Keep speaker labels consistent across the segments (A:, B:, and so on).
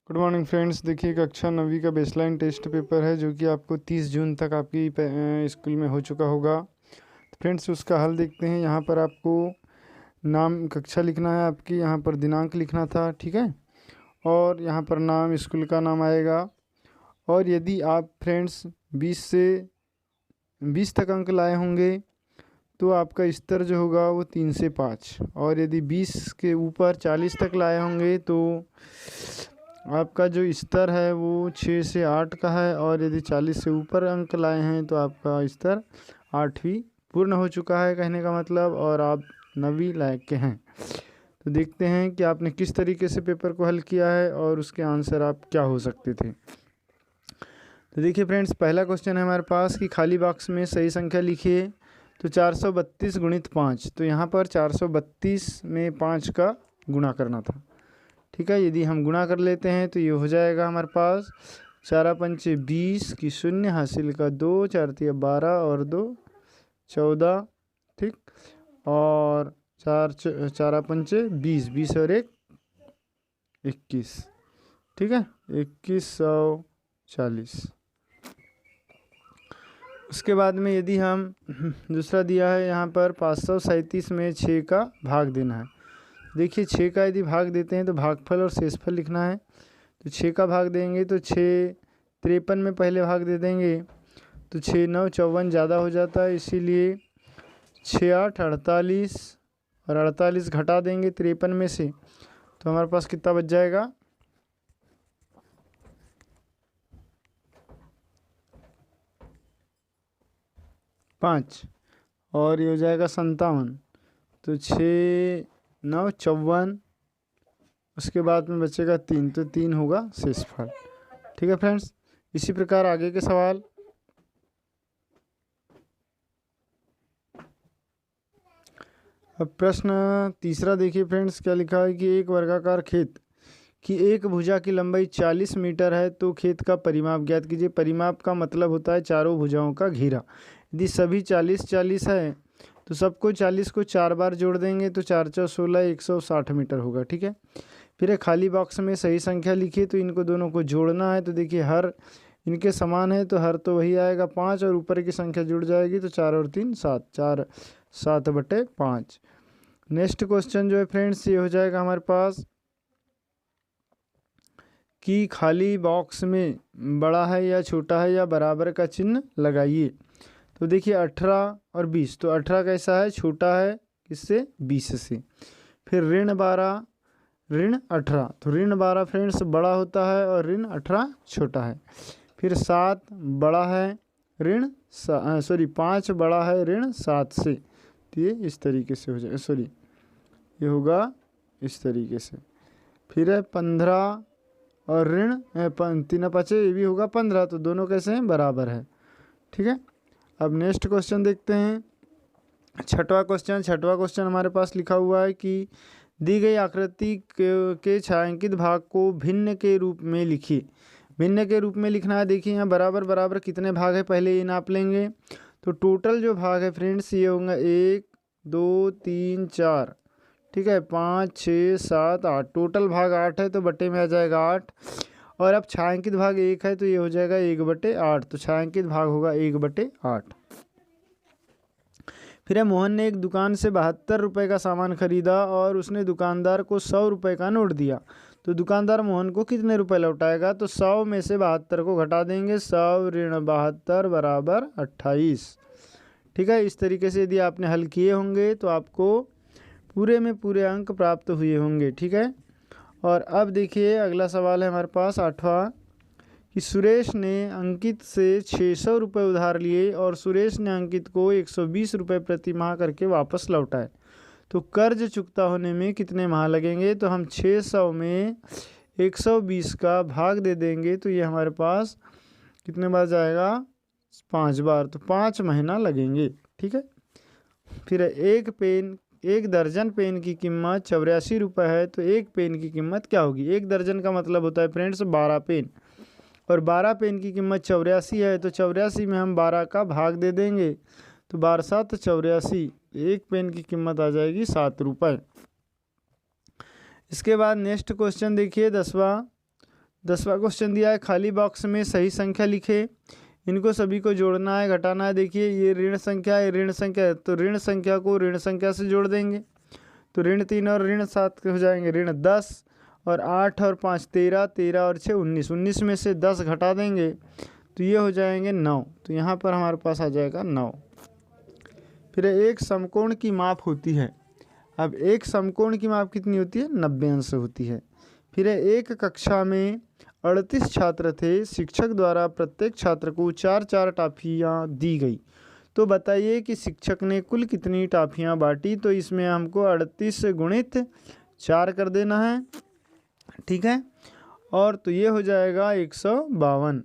A: Good morning friends. देखिए कक्षा 9वीं का बेसलाइन टेस्ट पेपर है जो कि आपको 30 जून तक आपकी स्कूल में हो चुका होगा। तो फ्रेंड्स उसका हल देखते हैं। यहाँ पर आपको नाम कक्षा लिखना है, आपकी यहाँ पर दिनांक लिखना था, ठीक है। और यहाँ पर नाम स्कूल का नाम आएगा। और यदि आप फ्रेंड्स 20 से 20 तक अंक लाए होंगे तो आपका स्तर जो होगा वो 3 से 5, और यदि 20 के ऊपर 40 तक लाए होंगे तो आपका जो स्तर है वो 6 से 8 का है, और यदि 40 से ऊपर अंक लाए हैं तो आपका स्तर 8वीं पूर्ण हो चुका है, कहने का मतलब, और आप 9वीं लायक के हैं। तो देखते हैं कि आपने किस तरीके से पेपर को हल किया है और उसके आंसर आप क्या हो सकते थे। तो देखिए फ्रेंड्स, पहला क्वेश्चन है हमारे पास कि खाली बॉक्स में सही संख्या लिखिए। तो 432 गुणित 5, तो यहाँ पर 432 में 5 का गुणा करना था, ठीक है। यदि हम गुणा कर लेते हैं तो ये हो जाएगा हमारे पास 4 पंचे 20 की शून्य हासिल का 2, 4 तिया 12 और 2 14, ठीक। और 4 पंचे 20, 20 और 1 21, ठीक है, 2140। उसके बाद में यदि हम दूसरा दिया है यहाँ पर 537 में 6 का भाग देना है। देखिए 6 का यदि भाग देते हैं तो भागफल और शेषफल लिखना है। तो 6 का भाग देंगे तो 6 53 में पहले भाग दे देंगे तो 6 9 54 ज़्यादा हो जाता है, इसीलिए 6 8 48 और 48 घटा देंगे 53 में से, तो हमारे पास कितना बच जाएगा 5, और ये हो जाएगा 57। तो 6 9 54, उसके बाद में बचेगा 3, तो 3 होगा शेषफल, ठीक है फ्रेंड्स। इसी प्रकार आगे के सवाल। अब प्रश्न तीसरा देखिए फ्रेंड्स, क्या लिखा है कि एक वर्गाकार खेत की एक भुजा की लंबाई 40 मीटर है तो खेत का परिमाप ज्ञात कीजिए। परिमाप का मतलब होता है चारों भुजाओं का घेरा। यदि सभी 40-40 है तो सबको 40 को 4 बार जोड़ देंगे तो 4 4 16 160 मीटर होगा, ठीक है। फिर एक खाली बॉक्स में सही संख्या लिखिए, तो इनको दोनों को जोड़ना है। तो देखिए हर इनके समान है तो हर तो वही आएगा 5, और ऊपर की संख्या जुड़ जाएगी तो 4 और 3 7, 4 7/5। नेक्स्ट क्वेश्चन जो है फ्रेंड्स ये हो जाएगा हमारे पास कि खाली बॉक्स में बड़ा है या छोटा है या बराबर का चिन्ह लगाइए। तो देखिए 18 और 20, तो 18 कैसा है, छोटा है किससे, 20 से। फिर ऋण 12 ऋण 18, तो ऋण 12 फ्रेंड्स बड़ा होता है और ऋण 18 छोटा है। फिर 7 बड़ा है ऋण 5 बड़ा है ऋण 7 से, तो ये इस तरीके से हो जाएगा, ये होगा इस तरीके से। फिर है 15 और ऋण 3 5 ये भी होगा 15, तो दोनों कैसे हैं, बराबर है, ठीक है। अब नेक्स्ट क्वेश्चन देखते हैं, छठवां क्वेश्चन हमारे पास लिखा हुआ है कि दी गई आकृति के छायांकित भाग को भिन्न के रूप में लिखिए। भिन्न के रूप में लिखना है। देखिए यहाँ बराबर बराबर कितने भाग है पहले ये नाप लेंगे। तो टोटल जो भाग है फ्रेंड्स ये होंगे 1 2 3 4, ठीक है, 5 6 7 8, टोटल भाग 8 है तो बटे में आ जाएगा 8। और अब छायांकित भाग 1 है तो ये हो जाएगा 1/8, तो छायांकित भाग होगा 1/8। फिर मोहन ने एक दुकान से 72 रुपये का सामान खरीदा और उसने दुकानदार को 100 रुपये का नोट दिया। तो दुकानदार मोहन को कितने रुपए लौटाएगा। तो 100 में से 72 को घटा देंगे, 100 ऋण 72 बराबर 28, ठीक है। इस तरीके से यदि आपने हल किए होंगे तो आपको पूरे में पूरे अंक प्राप्त हुए होंगे, ठीक है। और अब देखिए अगला सवाल है हमारे पास 8वां कि सुरेश ने अंकित से 600 रुपये उधार लिए और सुरेश ने अंकित को 120 रुपये प्रति माह करके वापस लौटाए। तो कर्ज चुकता होने में कितने माह लगेंगे। तो हम 600 में 120 का भाग दे देंगे तो ये हमारे पास कितने बार जाएगा, 5 बार, तो 5 महीना लगेंगे, ठीक है। फिर एक दर्जन पेन की कीमत 84 रुपये है तो एक पेन की कीमत क्या होगी। एक दर्जन का मतलब होता है फ्रेंड्स 12 पेन, और 12 पेन की कीमत 84 है तो 84 में हम 12 का भाग दे देंगे तो 12 7 84, एक पेन की कीमत आ जाएगी 7 रुपये। इसके बाद नेक्स्ट क्वेश्चन देखिए 10वां 10वां क्वेश्चन दिया है, खाली बॉक्स में सही संख्या लिखे, इनको सभी को जोड़ना है, घटाना है। देखिए ये ऋण संख्या है, ऋण संख्या है, तो ऋण संख्या को ऋण संख्या से जोड़ देंगे, तो ऋण 3 और ऋण 7 हो जाएंगे ऋण 10, और 8 और 5 13, 13 और 6 19, 19 में से 10 घटा देंगे तो ये हो जाएंगे 9, तो यहाँ पर हमारे पास आ जाएगा 9। फिर एक समकोण की माप होती है, अब एक समकोण की माप कितनी होती है, 90 अंश होती है। फिर एक कक्षा में 38 छात्र थे, शिक्षक द्वारा प्रत्येक छात्र को 4-4 टॉफियाँ दी गई, तो बताइए कि शिक्षक ने कुल कितनी टॉफियाँ बांटी। तो इसमें हमको 38 गुणित 4 कर देना है, ठीक है, और तो ये हो जाएगा 152।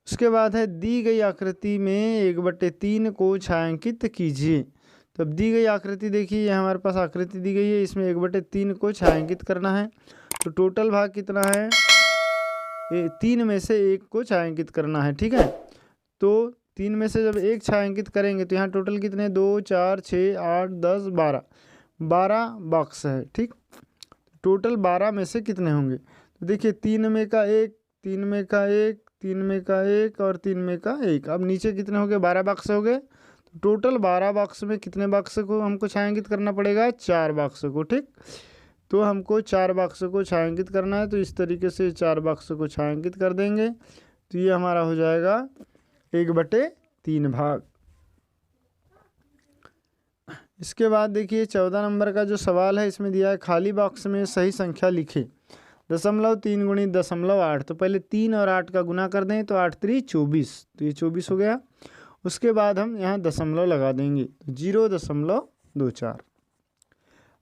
A: उसके बाद है दी गई आकृति में 1/3 को छायांकित कीजिए। तो अब दी गई आकृति देखिए, ये हमारे पास आकृति दी गई है, इसमें 1/3 को छायांकित करना है, तो टोटल भाग कितना है, 3 में से 1 को छायांकित करना है, ठीक है। तो 3 में से जब 1 छायांकित करेंगे तो यहाँ टोटल कितने, 2 4 6 8 10 12, 12 बॉक्स है, ठीक। टोटल 12 में से कितने होंगे, तो देखिए 3 में का 1, 3 में का 1, 3 में का 1 और 3 में का 1, अब नीचे कितने हो गए, 12 बॉक्स हो गए। तो टोटल 12 बॉक्स में कितने बॉक्स को हमको छायांकित करना पड़ेगा, 4 बॉक्स को, ठीक। तो हमको 4 बॉक्स को छायांकित करना है, तो इस तरीके से 4 बॉक्स को छायांकित कर देंगे, तो ये हमारा हो जाएगा 1/3 भाग। इसके बाद देखिए 14 नंबर का जो सवाल है, इसमें दिया है खाली बॉक्स में सही संख्या लिखे, 0.3 गुणित 0.8, तो पहले 3 और 8 का गुना कर दें, तो 8 3 24, तो ये 24 हो गया। उसके बाद हम यहाँ दशमलव लगा देंगे, तो 0.24।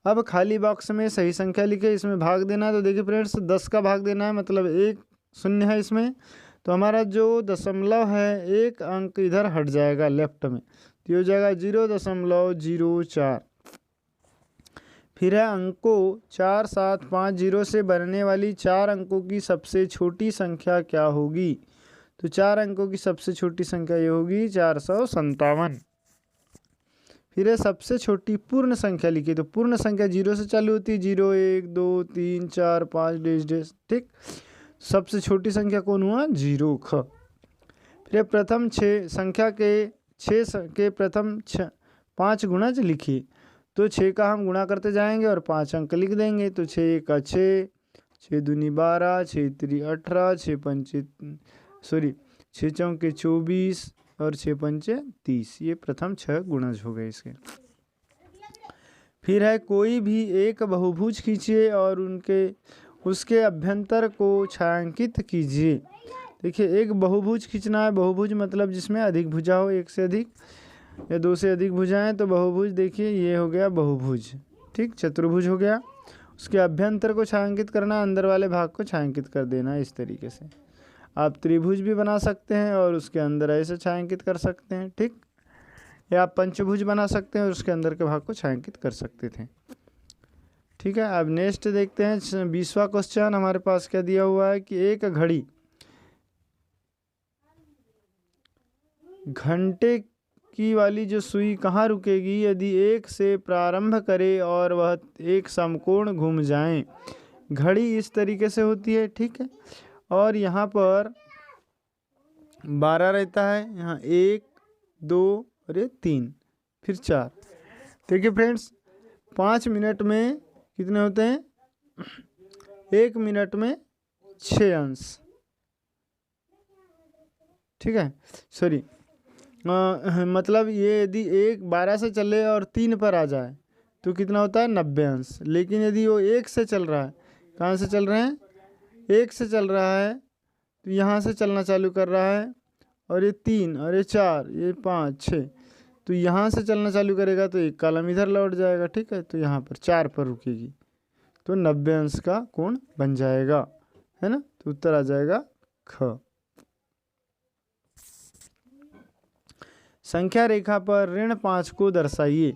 A: अब खाली बॉक्स में सही संख्या लिखे, इसमें भाग देना है, तो देखिए फ्रेंड्स 10 का भाग देना है, मतलब 1 शून्य है इसमें, तो हमारा जो दशमलव है 1 अंक इधर हट जाएगा लेफ्ट में, तो ये हो जाएगा 0.04। फिर है अंकों 4 7 5 0 से बनने वाली 4 अंकों की सबसे छोटी संख्या क्या होगी, तो 4 अंकों की सबसे छोटी संख्या ये होगी 457। फिर है सबसे छोटी पूर्ण संख्या लिखी, तो पूर्ण संख्या 0 से चालू होती है, 0 1 2 3 4 5 डैश डैश, ठीक। सबसे छोटी संख्या कौन हुआ, 0 ख। फिर प्रथम 6 संख्या के 6 के प्रथम 5 गुणज लिखिए, तो 6 का हम गुणा करते जाएंगे और 5 अंक लिख देंगे, तो 6 का 6, 6 दूनी 12, 6 3 18, 6 चौके 24 और 6 पंचे 30, ये प्रथम 6 गुणज हो गए इसके। फिर है कोई भी एक बहुभुज खींचिए और उसके अभ्यंतर को छायांकित कीजिए। देखिए एक बहुभुज खींचना है, बहुभुज मतलब जिसमें अधिक भुजा हो, 1 से अधिक या 2 से अधिक भुजाएं, तो बहुभुज देखिए ये हो गया बहुभुज, ठीक। चतुर्भुज हो गया, उसके अभ्यंतर को छायांकित करना, अंदर वाले भाग को छायांकित कर देना है इस तरीके से। आप त्रिभुज भी बना सकते हैं और उसके अंदर ऐसे छायांकित कर सकते हैं, ठीक, या आप पंचभुज बना सकते हैं और उसके अंदर के भाग को छायांकित कर सकते थे, ठीक है। अब नेक्स्ट देखते हैं 20वां क्वेश्चन हमारे पास क्या दिया हुआ है कि एक घड़ी घंटे की वाली जो सुई कहाँ रुकेगी यदि 1 से प्रारंभ करे और वह एक समकोण घूम जाए। घड़ी इस तरीके से होती है, ठीक है, और यहाँ पर 12 रहता है, यहाँ 1 2 और ये 3 फिर 4। देखिए फ्रेंड्स 5 मिनट में कितने होते हैं, 1 मिनट में 6 अंश, ठीक है, सॉरी मतलब ये यदि 12 से चले और 3 पर आ जाए तो कितना होता है, 90 अंश। लेकिन यदि वो 1 से चल रहा है, कहाँ से चल रहे हैं, 1 से चल रहा है, तो यहाँ से चलना चालू कर रहा है, और ये 3 और ये 4 ये 5 6, तो यहाँ से चलना चालू करेगा तो एक कॉलम इधर लौट जाएगा, ठीक है, तो यहाँ पर 4 पर रुकेगी, तो 90 अंश का कोण बन जाएगा, है ना, तो उत्तर आ जाएगा ख। संख्या रेखा पर ऋण 5 को दर्शाइए।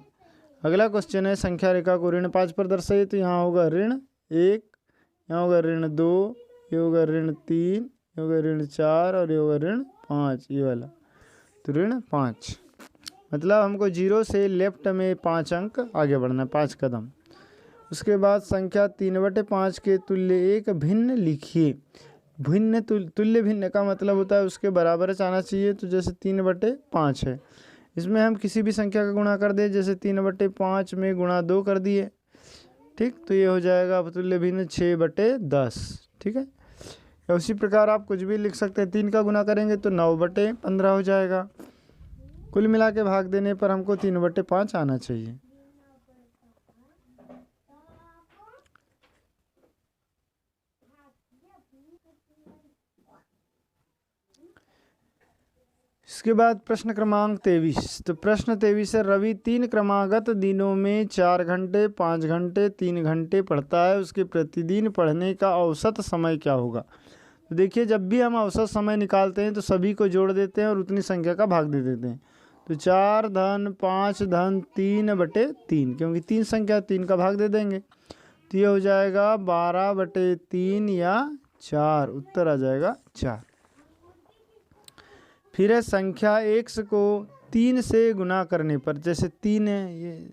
A: अगला क्वेश्चन है संख्या रेखा को ऋण 5 पर दर्शाइए, तो यहाँ होगा ऋण 1, यहाँ होगा ऋण 2, ये होगा ऋण 3, ये होगा ऋण 4 और ये होगा ऋण 5, ये वाला, तो ऋण 5 मतलब हमको 0 से लेफ्ट में 5 अंक आगे बढ़ना है, 5 कदम, उसके बाद संख्या 3/5 के तुल्य एक भिन्न लिखिए। भिन्न तुल्य भिन्न का मतलब होता है उसके बराबर आना चाहिए। तो जैसे 3/5 है, इसमें हम किसी भी संख्या का गुणा कर दें, जैसे 3/5 में गुणा 2 कर दिए, ठीक, तो ये हो जाएगा तुल्य भिन्न 6/10। ठीक है, या उसी प्रकार आप कुछ भी लिख सकते हैं। 3 का गुना करेंगे तो 9/15 हो जाएगा। कुल मिला के भाग देने पर हमको 3/5 आना चाहिए। इसके बाद प्रश्न क्रमांक 23। तो प्रश्न 23 है, रवि 3 क्रमागत दिनों में 4 घंटे, 5 घंटे, 3 घंटे पढ़ता है, उसके प्रतिदिन पढ़ने का औसत समय क्या होगा। तो देखिए, जब भी हम औसत समय निकालते हैं तो सभी को जोड़ देते हैं और उतनी संख्या का भाग दे देते हैं। तो 4 धन 5 धन 3/3, क्योंकि 3 संख्या 3 का भाग दे देंगे, तो ये हो जाएगा 12/3 या 4। उत्तर आ जाएगा 4। फिर है संख्या x को 3 से गुना करने पर, जैसे 3 है, ये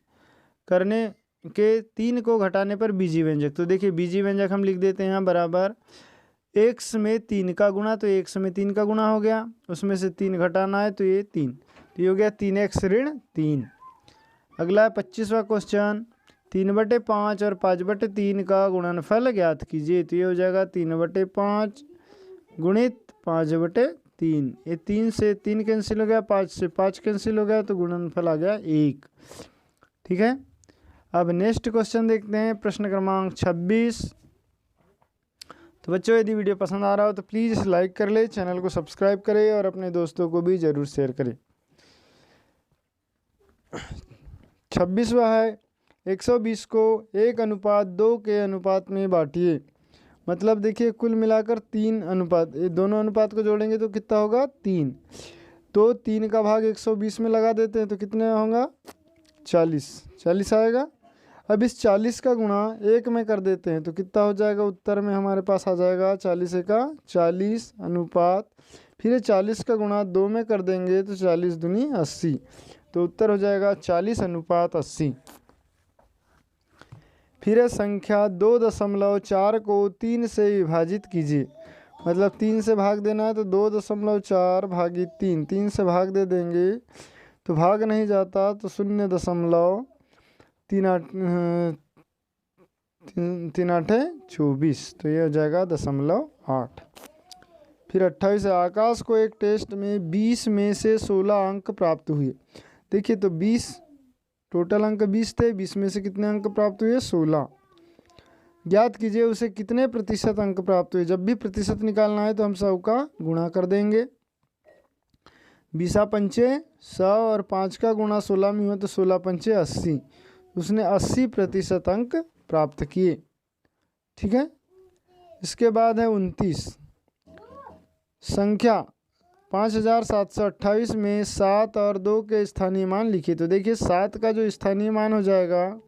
A: करने के 3 को घटाने पर बीजी व्यंजक। तो देखिए, बीजी व्यंजक हम लिख देते हैं यहाँ बराबर x में 3 का गुणा, तो x में 3 का गुणा हो गया, उसमें से 3 घटाना है तो ये 3, तो ये हो गया 3x ऋण 3। अगला है 25वां क्वेश्चन, 3/5 और 5/3 का गुणनफल ज्ञात कीजिए। तो ये हो जाएगा 3/5 गुणित 5/3। ये 3 से 3 कैंसिल हो गया, 5 से 5 कैंसिल हो गया, तो गुणनफल आ गया 1। ठीक है, अब नेक्स्ट क्वेश्चन देखते हैं, प्रश्न क्रमांक 26। तो बच्चों, यदि वीडियो पसंद आ रहा हो तो प्लीज़ इसे लाइक कर ले, चैनल को सब्सक्राइब करें और अपने दोस्तों को भी ज़रूर शेयर करें। 26वां है, 120 को 1:2 के अनुपात में बांटिए। मतलब देखिए, कुल मिलाकर 3 अनुपात, ये दोनों अनुपात को जोड़ेंगे तो कितना होगा 3। तो 3 का भाग 120 में लगा देते हैं तो कितने होगा 40 आएगा। अब इस 40 का गुणा 1 में कर देते हैं तो कितना हो जाएगा, उत्तर में हमारे पास आ जाएगा 40 का 40 अनुपात। फिर 40 का गुणा 2 में कर देंगे तो 40 दूनी 80, तो उत्तर हो जाएगा 40:80। फिर है संख्या 2.4 को 3 से विभाजित कीजिए। मतलब 3 से भाग देना है तो 2.4 भागी 3, 3 से भाग दे देंगे तो भाग नहीं जाता, तो 0.3 तो ये हो जाएगा 0.8। फिर 28 आकाश को एक टेस्ट में 20 में से 16 अंक प्राप्त हुए। देखिए, तो 20 टोटल अंक 20 थे, 20 में से कितने अंक प्राप्त हुए 16। ज्ञात कीजिए उसे कितने प्रतिशत अंक प्राप्त हुए। जब भी प्रतिशत निकालना है तो हम 100 का गुणा कर देंगे। 20×5 100 और 5 का गुणा 16 में हुआ तो 16×5 80, उसने 80% अंक प्राप्त किए। ठीक है, इसके बाद है 29 संख्या 5728 में 7 और 2 के स्थानीय मान लिखिए। तो देखिए, 7 का जो स्थानीय मान हो जाएगा,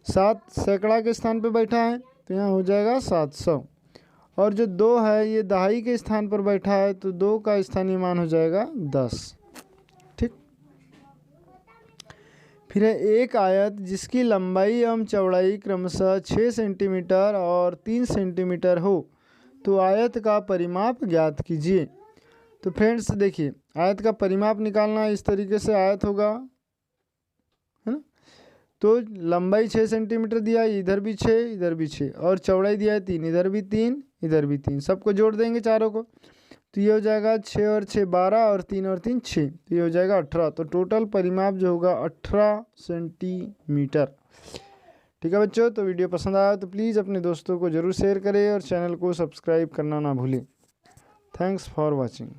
A: 7 सैकड़ा के स्थान पे बैठा है तो यहाँ हो जाएगा 700, और जो 2 है ये दहाई के स्थान पर बैठा है तो 2 का स्थानीय मान हो जाएगा 10। ठीक, फिर है एक आयत जिसकी लंबाई एवं चौड़ाई क्रमशः 6 सेंटीमीटर और 3 सेंटीमीटर हो, तो आयत का परिमाप ज्ञात कीजिए। तो फ्रेंड्स देखिए, आयत का परिमाप निकालना इस तरीके से आयत होगा, है ना। तो लंबाई 6 सेंटीमीटर दिया है, इधर भी 6 इधर भी 6, और चौड़ाई दिया है 3, इधर भी 3 इधर भी 3, सबको जोड़ देंगे चारों को, तो ये हो जाएगा 6 और 6 12 और 3 और 3 6, तो ये हो जाएगा 18। तो टोटल परिमाप जो होगा 18 सेंटीमीटर। ठीक है बच्चों, तो वीडियो पसंद आया तो प्लीज़ अपने दोस्तों को ज़रूर शेयर करें और चैनल को सब्सक्राइब करना ना भूलें। Thanks for watching.